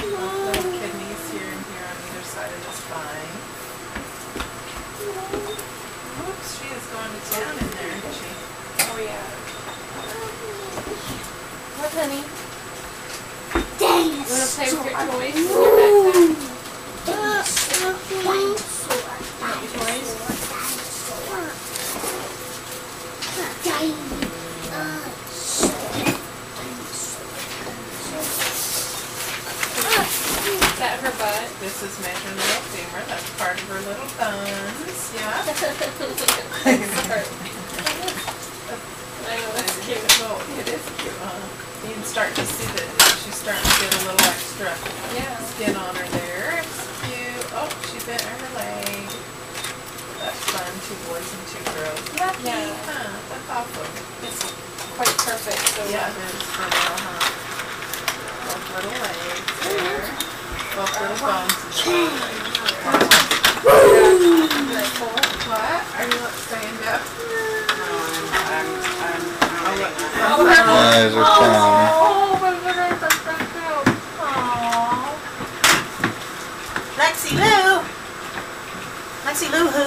Little kidneys here and here on either side of the spine. Oops, she is going to town in there, isn't she? Oh yeah. What, honey? Dang, You want to play with your dinosaur. toys in your backpack? Is that her butt? This is measuring little femur. That's part of her little bones. Yeah. I know, that's cute. Well, it is cute, huh? You can start to see that she's starting to get a little extra skin on her there. It's cute. Oh, she bent her leg. That's fun. 2 boys and 2 girls. Lucky. Yeah. Huh? That's awesome. It's quite perfect. So Yeah, it is for now, huh? Both little legs there. Both little bones. What? Are you not staying up? Eyes are tiny. Lexi Lou! Lexi Lou who?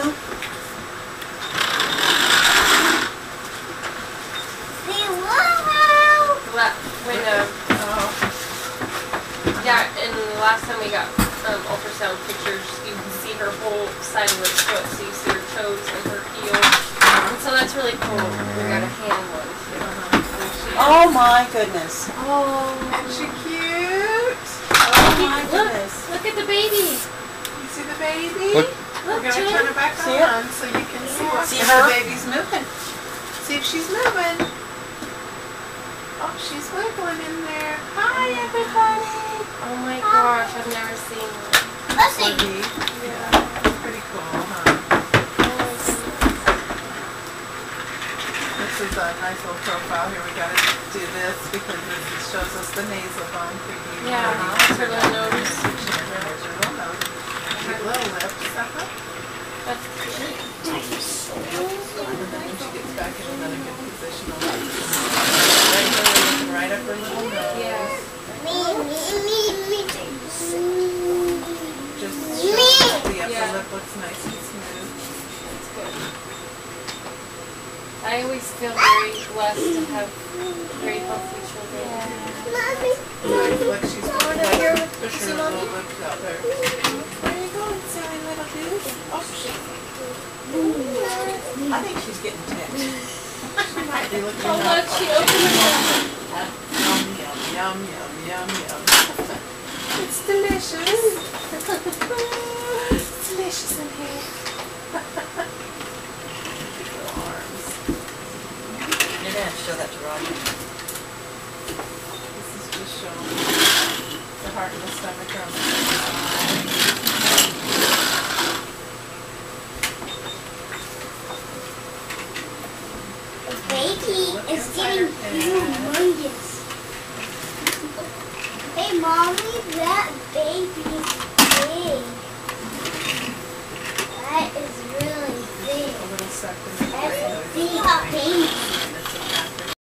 When yeah, and the last time we got ultrasound pictures, you can see her whole side of her foot, so you see her toes and her heel. And so that's really cool. We got a hand one too. Oh my goodness. Oh, Isn't she cute? Oh my goodness. look at the baby. You see the baby? Look. We're Look, going to Jen. turn it back See it? on so you can see what See if her? the baby's moving. See if she's moving. Oh, she's wiggling in there. Hi, everybody. Oh my gosh, I've never seen one. Let's see. Yeah, pretty cool, huh? This is a nice little profile here. We got to do this because this shows us the nasal bone for you. Yeah, that's her little nose. There's your little nose. Cute little lips. That's cute. And then when she gets back in another good position, I'll have right up her little nose. Yeah. Just show that the upper Yeah. lip looks nice and smooth. That's good. I always feel very blessed to have very healthy children. Look, she's going to push her little lips out there. Where are you going, silly little dude? Oh, I think she's getting ticked. she might be looking Oh, up. look, she opened her mouth. Yum, yum, yum, yum, yum. It's delicious. It's delicious in here. Little arms. You're gonna have to show that to Roger. This is just showing the heart and the stomach on the side. The baby is getting humongous. Hey, Mommy, that baby's big. That is really big. A little suck in the That's a brain. big baby.